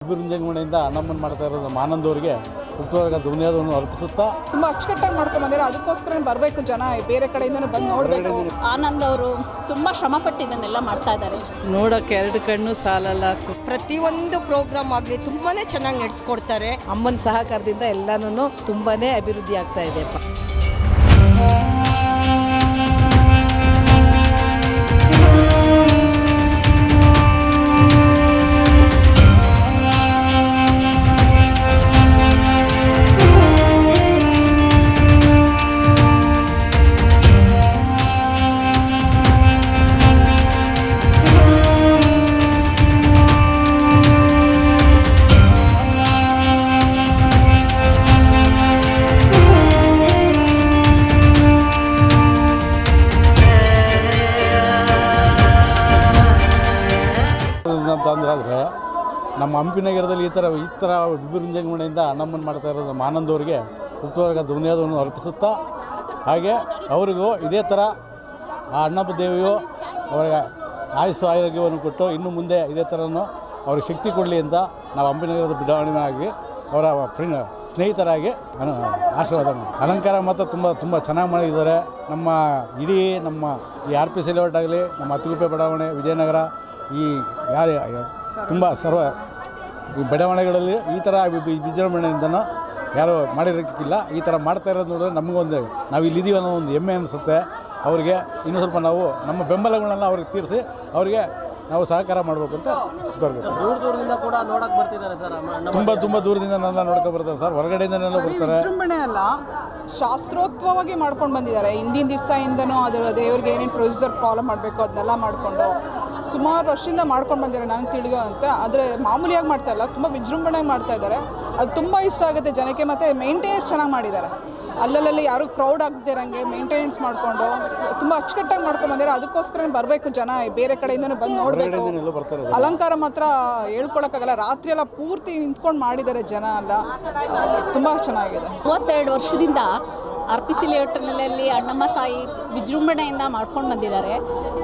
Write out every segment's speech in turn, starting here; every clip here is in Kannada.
ವಿಜೃಂಭಣೆಯಿಂದ ಅಣ್ಣಮ್ಮನ ಮಾಡ್ತಾ ಇರೋದು ಆನಂದ್ ಅವರಿಗೆ ಹುಟ್ಟುವಾಗ ಧನ್ಯವಾದವನ್ನು ಅರ್ಪಿಸುತ್ತಾ ತುಂಬ ಅಚ್ಚುಕಟ್ಟಾಗಿ ಮಾಡ್ಕೊಂಡು ಬಂದಿರೋ ಅದಕ್ಕೋಸ್ಕರ ಬರಬೇಕು ಜನ ಬೇರೆ ಕಡೆಯಿಂದನೂ ಬಂದು ನೋಡಬೇಕು. ಆನಂದ್ ಅವರು ತುಂಬ ಶ್ರಮಪಟ್ಟಿದ್ದನ್ನೆಲ್ಲ ಮಾಡ್ತಾ ಇದ್ದಾರೆ. ನೋಡೋಕೆ ಎರಡು ಕಣ್ಣು ಸಾಲಲ್ಲ. ಪ್ರತಿಯೊಂದು ಪ್ರೋಗ್ರಾಮ್ ಆಗಲಿ ತುಂಬಾ ಚೆನ್ನಾಗಿ ನಡೆಸ್ಕೊಡ್ತಾರೆ. ಅಮ್ಮನ ಸಹಕಾರದಿಂದ ಎಲ್ಲನೂ ತುಂಬಾ ಅಭಿವೃದ್ಧಿ ಆಗ್ತಾ ಇದೆ. ಅಂತಂದ್ರೆ ನಮ್ಮ ಹಂಪಿ ನಗರದಲ್ಲಿ ಈ ಥರ ವಿಜೃಂಭಣೆಯಿಂದ ಅಣ್ಣಮ್ಮನ ಮಾಡ್ತಾ ಇರೋದು ಆನಂದ್ ಅವರಿಗೆ ಹುಟ್ಟುವಾಗ ಧನ್ಯವಾದವನ್ನು ಅರ್ಪಿಸುತ್ತಾ, ಹಾಗೆ ಅವರಿಗೂ ಇದೇ ಥರ ಆ ಅಣ್ಣಪ್ಪ ದೇವಿಯು ಅವರಿಗೆ ಆಯುಸ್ಸು ಆರೋಗ್ಯವನ್ನು ಕೊಟ್ಟು ಇನ್ನು ಮುಂದೆ ಇದೇ ಥರನೂ ಅವ್ರಿಗೆ ಶಕ್ತಿ ಕೊಡಲಿ ಅಂತ ನಾವು ಹಂಪಿ ನಗರದ ಬಡಾವಣೆಯಾಗಿ ಅವರ ಸ್ನೇಹಿತರಾಗಿ ಆಶೀರ್ವಾದ ಮಾಡಿ. ಅಲಂಕಾರ ಮಾತ್ರ ತುಂಬ ಚೆನ್ನಾಗಿ ಮಾಡಿದ್ದಾರೆ. ನಮ್ಮ ಇಡೀ ನಮ್ಮ ಈ RPC ಲೇಔಟ್ ಆಗಲಿ, ನಮ್ಮ ಅತ್ತಿಗುಪ್ಪೆ ಬಡಾವಣೆ, ವಿಜಯನಗರ, ಈ ತುಂಬ ಈ ಬಡಾವಣೆಗಳಲ್ಲಿ ಈ ಥರ ವಿಜೃಂಭಣೆಯಿಂದನೂ ಯಾರೂ ಮಾಡಿರೋಕ್ಕಿಲ್ಲ. ಈ ಥರ ಮಾಡ್ತಾ ಇರೋದು ನೋಡಿದ್ರೆ ನಮಗೊಂದು ನಾವು ಇಲ್ಲಿದ್ದೀವಿ ಅನ್ನೋ ಒಂದು ಹೆಮ್ಮೆ ಅನಿಸುತ್ತೆ. ಅವರಿಗೆ ಇನ್ನೂ ಸ್ವಲ್ಪ ನಾವು ನಮ್ಮ ಬೆಂಬಲಗಳನ್ನ ಅವ್ರಿಗೆ ತೀರಿಸಿ ಅವರಿಗೆ ನಾವು ಸಹಕಾರ ಮಾಡಬೇಕು ಅಂತ ದೂರದಿಂದ ಕೂಡ ನೋಡಕ್ಕೆ ಬರ್ತಿದ್ದಾರೆ ಸರ್. ತುಂಬ ದೂರದಿಂದ ನನ್ನ ನೋಡ್ಕೊಂಡು ಬರ್ತಾರೆ ಸರ್, ಹೊರಗಡೆಯಿಂದನೆಲ್ಲ ಬರ್ತಾರೆ. ವಿಜೃಂಭಣೆ ಅಲ್ಲ, ಶಾಸ್ತ್ರೋಕ್ತವಾಗಿ ಮಾಡ್ಕೊಂಡು ಬಂದಿದ್ದಾರೆ. ಹಿಂದಿನ ದಿವಸದಿಂದನೂ ಅದರ ದೇವ್ರಿಗೆ ಏನೇನು ಪ್ರೊಸೀಜರ್ ಫಾಲೋ ಮಾಡಬೇಕು ಅದನ್ನೆಲ್ಲ ಮಾಡಿಕೊಂಡು ಸುಮಾರು ವರ್ಷದಿಂದ ಮಾಡ್ಕೊಂಡು ಬಂದಿದ್ದಾರೆ ನನಗೆ ತಿಳಿಯೋ ಅಂತ. ಆದರೆ ಮಾಮೂಲಿಯಾಗಿ ಮಾಡ್ತಾ ಇಲ್ಲ, ತುಂಬ ವಿಜೃಂಭಣೆಯಾಗಿ ಮಾಡ್ತಾ ಇದ್ದಾರೆ. ಅದು ತುಂಬ ಇಷ್ಟ ಆಗುತ್ತೆ ಜನಕ್ಕೆ. ಮತ್ತು ಮೇಂಟೆನೆನ್ಸ್ ಚೆನ್ನಾಗಿ ಮಾಡಿದ್ದಾರೆ. ಅಲ್ಲಲ್ಲಿ ಯಾರೂ ಕ್ರೌಡ್ ಆಗದಿರಂಗೆ ಮೇಂಟೆನೆನ್ಸ್ ಮಾಡಿಕೊಂಡು ತುಂಬ ಅಚ್ಚುಕಟ್ಟಾಗಿ ಮಾಡ್ಕೊಂಡು ಬಂದಿದ್ದಾರೆ. ಅದಕ್ಕೋಸ್ಕರ ಬರಬೇಕು ಜನ ಬೇರೆ ಕಡೆಯಿಂದನೂ ಬಂದು ನೋಡಬೇಕು. ಅಲಂಕಾರ ಮಾತ್ರ ಹೇಳ್ಕೊಳಕ್ಕಾಗಲ್ಲ. ರಾತ್ರಿ ಎಲ್ಲ ಪೂರ್ತಿ ನಿಂತ್ಕೊಂಡು ಮಾಡಿದ್ದಾರೆ ಜನ ಎಲ್ಲ. ತುಂಬ ಚೆನ್ನಾಗಿದೆ. 32 ವರ್ಷದಿಂದ RPC ಲೇಔಟ್ನಲ್ಲಿ ಅಣ್ಣಮ್ಮ ತಾಯಿ ವಿಜೃಂಭಣೆಯಿಂದ ಮಾಡ್ಕೊಂಡು ಬಂದಿದ್ದಾರೆ.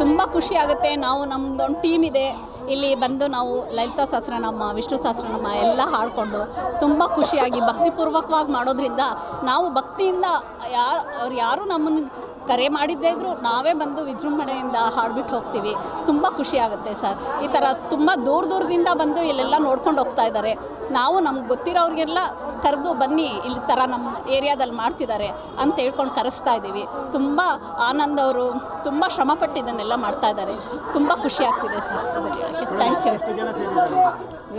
ತುಂಬ ಖುಷಿ ಆಗುತ್ತೆ. ನಾವು ನಮ್ಮದೊಂದು ಟೀಮ್ ಇದೆ, ಇಲ್ಲಿ ಬಂದು ನಾವು ಲಲಿತಾ ಸಹಸ್ರನಾಮ, ವಿಷ್ಣು ಸಹಸ್ರನಾಮ ಎಲ್ಲ ಹಾಡಿಕೊಂಡು ತುಂಬ ಖುಷಿಯಾಗಿ ಭಕ್ತಿಪೂರ್ವಕವಾಗಿ ಮಾಡೋದ್ರಿಂದ ನಾವು ಭಕ್ತಿಯಿಂದ ಅವ್ರು ಯಾರೂ ನಮ್ಮನ್ನು ಕರೆ ಮಾಡಿದ್ದೇ ಇದ್ದರೂ ನಾವೇ ಬಂದು ವಿಜೃಂಭಣೆಯಿಂದ ಹಾಡ್ಬಿಟ್ಟು ಹೋಗ್ತೀವಿ. ತುಂಬ ಖುಷಿಯಾಗುತ್ತೆ ಸರ್. ಈ ಥರ ತುಂಬ ದೂರದಿಂದ ಬಂದು ಇಲ್ಲೆಲ್ಲ ನೋಡ್ಕೊಂಡು ಹೋಗ್ತಾ ಇದ್ದಾರೆ. ನಾವು ನಮ್ಗೆ ಗೊತ್ತಿರೋರಿಗೆಲ್ಲ ಕರೆದು ಬನ್ನಿ, ಇಲ್ಲಿ ಥರ ನಮ್ಮ ಏರಿಯಾದಲ್ಲಿ ಮಾಡ್ತಿದ್ದಾರೆ ಅಂತ ಹೇಳ್ಕೊಂಡು ಕರೆಸ್ತಾ ಇದ್ದೀವಿ. ತುಂಬ ಆನಂದ್ ಅವರು ತುಂಬ ಶ್ರಮಪಟ್ಟಿದ್ದನ್ನೆಲ್ಲ ಮಾಡ್ತಾ ಇದ್ದಾರೆ. ತುಂಬ ಖುಷಿ ಆಗ್ತಿದೆ ಸರ್. Thank you.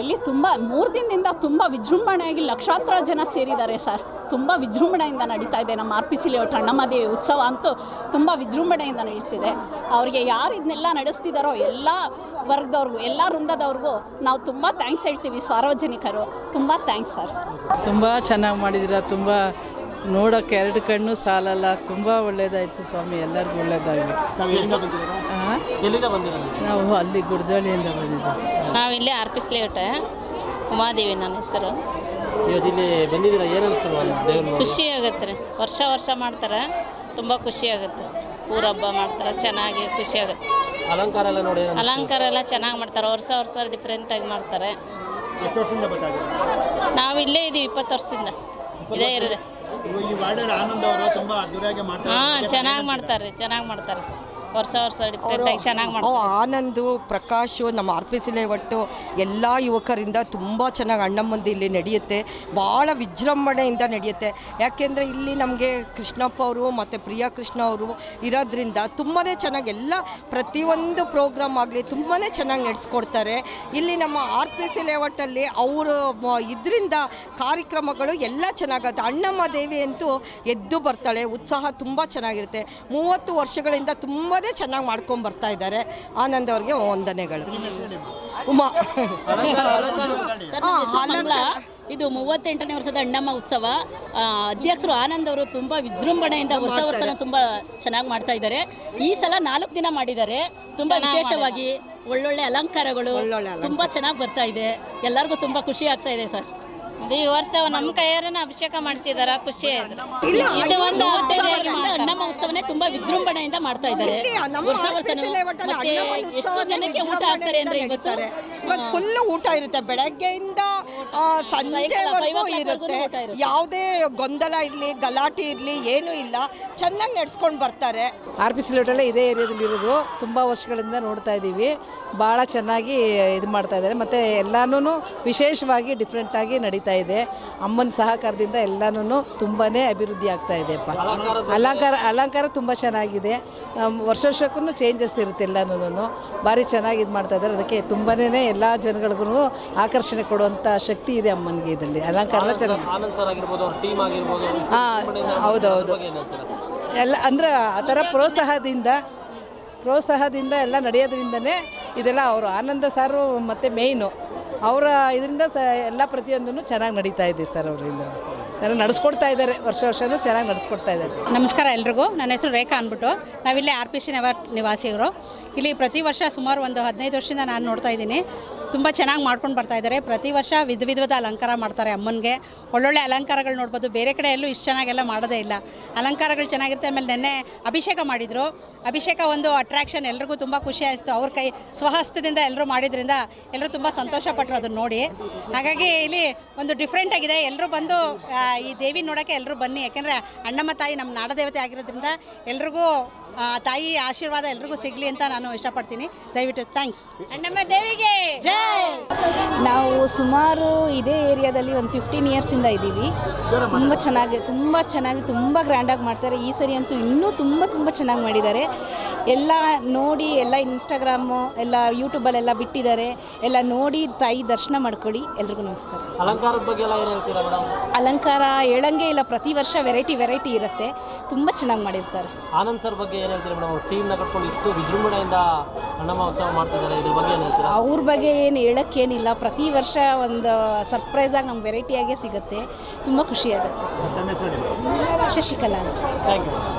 ಇಲ್ಲಿ ತುಂಬ 3 ದಿನದಿಂದ ತುಂಬ ವಿಜೃಂಭಣೆಯಾಗಿ ಲಕ್ಷಾಂತರ ಜನ ಸೇರಿದ್ದಾರೆ ಸರ್. ತುಂಬ ವಿಜೃಂಭಣೆಯಿಂದ ನಡೀತಾ ಇದೆ ನಮ್ಮ RPC ಲೇಔಟ್ ಅಣ್ಣಮ್ಮ ದೇವಿ ಉತ್ಸವ ಅಂತೂ ತುಂಬ ವಿಜೃಂಭಣೆಯಿಂದ ನಡೀತಿದೆ. ಅವರಿಗೆ ಯಾರು ಇದನ್ನೆಲ್ಲ ನಡೆಸ್ತಿದ್ದಾರೋ ಎಲ್ಲ ವರ್ಗದವ್ರಿಗೂ, ಎಲ್ಲ ವೃಂದದವ್ರಿಗೂ ನಾವು ತುಂಬ ಥ್ಯಾಂಕ್ಸ್ ಹೇಳ್ತೀವಿ. ಸಾರ್ವಜನಿಕರು ತುಂಬ ಥ್ಯಾಂಕ್ಸ್ ಸರ್. ತುಂಬ ಚೆನ್ನಾಗಿ ಮಾಡಿದ್ದೀರಾ. ತುಂಬ ನೋಡೋಕೆ ಎರಡು ಕಣ್ಣು ಸಾಲಲ್ಲ. ತುಂಬ ಒಳ್ಳೇದಾಯಿತು ಸ್ವಾಮಿ, ಎಲ್ಲರಿಗೂ ಒಳ್ಳೇದಾಗಲಿ. ನಾವು ಅಲ್ಲಿ ಗುರ್ದಳ್ಳಿಯಿಂದ ಬಂದಿದ್ದೀವಿ. ನಾವಿಲ್ಲಿ RPC ಲೇಔಟ್ ಉಮಾದೇವಿ ನನ್ನ ಹೆಸರು. ಖುಷಿ ಆಗುತ್ತೆ ರೀ. ವರ್ಷ ಮಾಡ್ತಾರೆ. ತುಂಬ ಖುಷಿ ಆಗುತ್ತೆ. ಊರ ಹಬ್ಬ ಮಾಡ್ತಾರೆ, ಚೆನ್ನಾಗಿ ಖುಷಿ ಆಗುತ್ತೆ. ಅಲಂಕಾರ ಎಲ್ಲ ಚೆನ್ನಾಗಿ ಮಾಡ್ತಾರೆ. ವರ್ಷ ಡಿಫ್ರೆಂಟಾಗಿ ಮಾಡ್ತಾರೆ. ನಾವು ಇಲ್ಲೇ ಇದ್ದೀವಿ 20 ವರ್ಷದಿಂದ ಇದೇ ಇರೋದೆ. ಹಾಂ, ಚೆನ್ನಾಗಿ ಮಾಡ್ತಾರೆ. ವರ್ಷ ಡಿಫ್ರೆಂಟಾಗಿ ಚೆನ್ನಾಗಿ ಮಾಡ್ತಾರೆ. ಆನಂದು, ಪ್ರಕಾಶು, ನಮ್ಮ RPC ಲೇಔಟ್ಟು ಎಲ್ಲ ಯುವಕರಿಂದ ತುಂಬ ಚೆನ್ನಾಗಿ ಅಣ್ಣಮ್ಮಂದು ಇಲ್ಲಿ ನಡೆಯುತ್ತೆ. ಭಾಳ ವಿಜೃಂಭಣೆಯಿಂದ ನಡೆಯುತ್ತೆ. ಯಾಕೆಂದರೆ ಇಲ್ಲಿ ನಮಗೆ ಕೃಷ್ಣಪ್ಪ ಅವರು ಮತ್ತು ಪ್ರಿಯಾ ಕೃಷ್ಣ ಅವರು ಇರೋದ್ರಿಂದ ತುಂಬಾ ಚೆನ್ನಾಗಿ ಎಲ್ಲ ಪ್ರತಿಯೊಂದು ಪ್ರೋಗ್ರಾಮ್ ಆಗಲಿ ತುಂಬಾ ಚೆನ್ನಾಗಿ ನಡೆಸ್ಕೊಡ್ತಾರೆ. ಇಲ್ಲಿ ನಮ್ಮ RPC ಲೇಔಟಲ್ಲಿ ಅವರು ಇದರಿಂದ ಕಾರ್ಯಕ್ರಮಗಳು ಎಲ್ಲ ಚೆನ್ನಾಗುತ್ತೆ. ಅಣ್ಣಮ್ಮ ದೇವಿ ಅಂತೂ ಎದ್ದು ಬರ್ತಾಳೆ. ಉತ್ಸಾಹ ತುಂಬ ಚೆನ್ನಾಗಿರುತ್ತೆ. 30 ವರ್ಷಗಳಿಂದ ತುಂಬ ಚೆನ್ನಾಗಿ ಮಾಡ್ಕೊಂಡು ಬರ್ತಾ ಇದ್ದಾರೆ. ಆನಂದ್ ಅವ್ರಿಗೆ ವಂದನೆಗಳು. ಉಮಾ ಇದು 38ನೇ ವರ್ಷದ ಅಣ್ಣಮ್ಮ ಉತ್ಸವ. ಅಧ್ಯಕ್ಷರು ಆನಂದ್ ಅವರು ತುಂಬ ವಿಜೃಂಭಣೆಯಿಂದ ವರ್ಷ ತುಂಬ ಚೆನ್ನಾಗಿ ಮಾಡ್ತಾ ಇದ್ದಾರೆ. ಈ ಸಲ 4 ದಿನ ಮಾಡಿದ್ದಾರೆ. ತುಂಬ ವಿಶೇಷವಾಗಿ ಒಳ್ಳೊಳ್ಳೆ ಅಲಂಕಾರಗಳು ತುಂಬ ಚೆನ್ನಾಗಿ ಬರ್ತಾ ಇದೆ. ಎಲ್ಲರಿಗೂ ತುಂಬ ಖುಷಿ ಆಗ್ತಾ ಇದೆ ಸರ್. ಈ ವರ್ಷ ನಮ್ಮ ಕೈಯಾರನ್ನ ಅಭಿಷೇಕ ಮಾಡಿಸಿದಾರ, ಖುಷಿ ಆಯ್ತು. ಇದು ಒಂದು ಅದ್ದೂರಿಯಾಗಿ ಮಾಡ್ತಾರೆ. ಅಣ್ಣಮ್ಮ ಉತ್ಸವನೇ ತುಂಬಾ ವಿಜೃಂಭಣೆಯಿಂದ ಮಾಡ್ತಾ ಇದ್ದಾರೆ. ಎಷ್ಟು ಜನಕ್ಕೆ ಊಟ ಆಗ್ತಾರೆ ಅಂದ್ರೆ ಇವತ್ತು ಫುಲ್ ಊಟ ಇರುತ್ತೆ, ಬೆಳಗ್ಗೆಯಿಂದ ಸಂಜೆವರೆಗೂ ಇರುತ್ತೆ. ಯಾವುದೇ ಗೊಂದಲ ಇರಲಿ, ಗಲಾಟೆ ಇರಲಿ, ಏನೂ ಇಲ್ಲ, ಚೆನ್ನಾಗಿ ನಡ್ಸ್ಕೊಂಡು ಬರ್ತಾರೆ. RPC ಲೇಔಟಲ್ಲೇ ಇದೇ ಏರಿಯಾದಲ್ಲಿ ಇರೋದು, ತುಂಬ ವರ್ಷಗಳಿಂದ ನೋಡ್ತಾ ಇದ್ದೀವಿ. ಭಾಳ ಚೆನ್ನಾಗಿ ಇದು ಮಾಡ್ತಾ ಇದ್ದಾರೆ ಮತ್ತು ಎಲ್ಲನೂ ವಿಶೇಷವಾಗಿ ಡಿಫ್ರೆಂಟಾಗಿ ನಡೀತಾ ಇದೆ. ಅಮ್ಮನ ಸಹಕಾರದಿಂದ ಎಲ್ಲನೂ ತುಂಬಾ ಅಭಿವೃದ್ಧಿ ಆಗ್ತಾ ಇದೆಯಪ್ಪ. ಅಲಂಕಾರ ತುಂಬ ಚೆನ್ನಾಗಿದೆ. ವರ್ಷಕ್ಕೂ ಚೇಂಜಸ್ ಇರುತ್ತೆ, ಎಲ್ಲನೂ ಭಾರಿ ಚೆನ್ನಾಗಿ ಇದು ಮಾಡ್ತಾ ಇದ್ದಾರೆ. ಅದಕ್ಕೆ ತುಂಬಾ ಎಲ್ಲ ಜನಗಳಿಗೂ ಆಕರ್ಷಣೆ ಕೊಡುವಂಥ ಶಕ್ತಿ ಇದೆ ಅಮ್ಮನಿಗೆ. ಇದರಲ್ಲಿ ಅಲಂಕಾರ ಚೆನ್ನಾಗಿ. ಹಾಂ, ಹೌದೌದು. ಎಲ್ಲ ಅಂದರೆ ಆ ಥರ ಪ್ರೋತ್ಸಾಹದಿಂದ ಎಲ್ಲ ನಡೆಯೋದ್ರಿಂದನೇ ಇದೆಲ್ಲ ಅವರು ಆನಂದ ಸಾರು ಮತ್ತು ಮೇಯ್ನು ಅವರ ಇದರಿಂದ ಎಲ್ಲ ಪ್ರತಿಯೊಂದೂ ಚೆನ್ನಾಗಿ ನಡೀತಾ ಇದೆ ಸರ್. ಅವರಿಂದ ಚೆನ್ನಾಗಿ ನಡೆಸ್ಕೊಡ್ತಾ ಇದ್ದಾರೆ, ವರ್ಷನೂ ಚೆನ್ನಾಗಿ ನಡೆಸ್ಕೊಡ್ತಾ ಇದ್ದಾರೆ. ನಮಸ್ಕಾರ ಎಲ್ರಿಗೂ. ನನ್ನ ಹೆಸರು ರೇಖಾ ಅಂದ್ಬಿಟ್ಟು. ನಾವಿಲ್ಲೇ RPC ನಗರ ನಿವಾಸಿಗರು. ಇಲ್ಲಿ ಪ್ರತಿ ವರ್ಷ ಸುಮಾರು ಒಂದು 15 ವರ್ಷದಿಂದ ನಾನು ನೋಡ್ತಾ ಇದ್ದೀನಿ. ತುಂಬ ಚೆನ್ನಾಗಿ ಮಾಡ್ಕೊಂಡು ಬರ್ತಾ ಇದ್ದಾರೆ. ಪ್ರತಿ ವರ್ಷ ವಿಧವಾದ ಅಲಂಕಾರ ಮಾಡ್ತಾರೆ ಅಮ್ಮನಿಗೆ. ಒಳ್ಳೊಳ್ಳೆ ಅಲಂಕಾರಗಳು ನೋಡ್ಬೋದು. ಬೇರೆ ಕಡೆ ಎಲ್ಲೂ ಇಷ್ಟು ಚೆನ್ನಾಗೆಲ್ಲ ಮಾಡೋದೇ ಇಲ್ಲ. ಅಲಂಕಾರಗಳು ಚೆನ್ನಾಗಿರುತ್ತೆ. ಆಮೇಲೆ ನೆನ್ನೆ ಅಭಿಷೇಕ ಮಾಡಿದರು. ಅಭಿಷೇಕ ಒಂದು ಅಟ್ರಾಕ್ಷನ್, ಎಲ್ರಿಗೂ ತುಂಬ ಖುಷಿ ಆಯಿತು. ಅವ್ರ ಕೈ ಸ್ವಹಸ್ತದಿಂದ ಎಲ್ಲರೂ ಮಾಡಿದ್ರಿಂದ ಎಲ್ಲರೂ ತುಂಬ ಸಂತೋಷಪಟ್ಟರು ಅದನ್ನು ನೋಡಿ. ಹಾಗಾಗಿ ಇಲ್ಲಿ ಒಂದು ಡಿಫ್ರೆಂಟ್ ಆಗಿದೆ. ಎಲ್ಲರೂ ಬಂದು ಈ ದೇವಿ ನೋಡೋಕ್ಕೆ ಎಲ್ಲರೂ ಬನ್ನಿ. ಯಾಕೆಂದರೆ ಅಣ್ಣಮ್ಮ ತಾಯಿ ನಮ್ಮ ನಾಡದೇವತೆ ಆಗಿರೋದ್ರಿಂದ ಎಲ್ರಿಗೂ ತಾಯಿ ಆಶೀರ್ವಾದ ಎಲ್ರಿಗೂ ಸಿಗಲಿ ಅಂತ ನಾನು ಇಷ್ಟಪಡ್ತೀನಿ. ದಯವಿಟ್ಟು ಥ್ಯಾಂಕ್ಸ್. ಅಣ್ಣಮ್ಮ ದೇವಿಗೆ ಜೈ. ನಾವು ಸುಮಾರು ಇದೇ ಏರಿಯಾದಲ್ಲಿ ಒಂದು 15 ಇಯರ್ಸಿಂದ ಇದ್ದೀವಿ. ತುಂಬ ಚೆನ್ನಾಗಿ ತುಂಬ ಗ್ರ್ಯಾಂಡಾಗಿ ಮಾಡ್ತಾರೆ. ಈ ಸರಿ ಅಂತೂ ಇನ್ನೂ ತುಂಬ ಚೆನ್ನಾಗಿ ಮಾಡಿದ್ದಾರೆ. ಎಲ್ಲ ನೋಡಿ, ಎಲ್ಲ ಇನ್ಸ್ಟಾಗ್ರಾಮು ಎಲ್ಲ ಯೂಟ್ಯೂಬಲ್ಲೆಲ್ಲ ಬಿಟ್ಟಿದ್ದಾರೆ. ಎಲ್ಲ ನೋಡಿ ತಾಯಿ ದರ್ಶನ ಮಾಡ್ಕೊಳ್ಳಿ. ಎಲ್ರಿಗೂ ನಮಸ್ಕಾರ. ಅಲಂಕಾರದ ಬಗ್ಗೆ ಎಲ್ಲ ಏನು ಹೇಳ್ತೀರಾ ಮೇಡಮ್? ಅಲಂಕಾರ ಹೇಳಂಗೆ ಇಲ್ಲ, ಪ್ರತಿ ವರ್ಷ ವೆರೈಟಿ ಇರುತ್ತೆ. ತುಂಬ ಚೆನ್ನಾಗಿ ಮಾಡಿರ್ತಾರೆ. ಆನಂದ್ ಸರ್ ಬಗ್ಗೆ ಏನು ಹೇಳ್ತೀರಾ ಮೇಡಮ್? ಟೀಮ್ನ ಕಟ್ಕೊಂಡು ಇಷ್ಟು ವಿಜೃಂಭಣೆಯಿಂದ ಅಣ್ಣಮ್ಮ ಉತ್ಸವ ಮಾಡ್ತಿದ್ದಾರೆ, ಇದ್ರ ಬಗ್ಗೆ ಏನು ಹೇಳ್ತೀರಾ? ಅವ್ರ ಬಗ್ಗೆ ಏನು ಹೇಳೋಕ್ಕೇನಿಲ್ಲ. ಪ್ರತಿ ವರ್ಷ ಒಂದು ಸರ್ಪ್ರೈಸಾಗಿ ನಮ್ಗೆ ವೆರೈಟಿಯಾಗೇ ಸಿಗುತ್ತೆ. ತುಂಬ ಖುಷಿಯಾಗುತ್ತೆ. ಶಶಿಕಲಾ ಅಂತ. Thank you.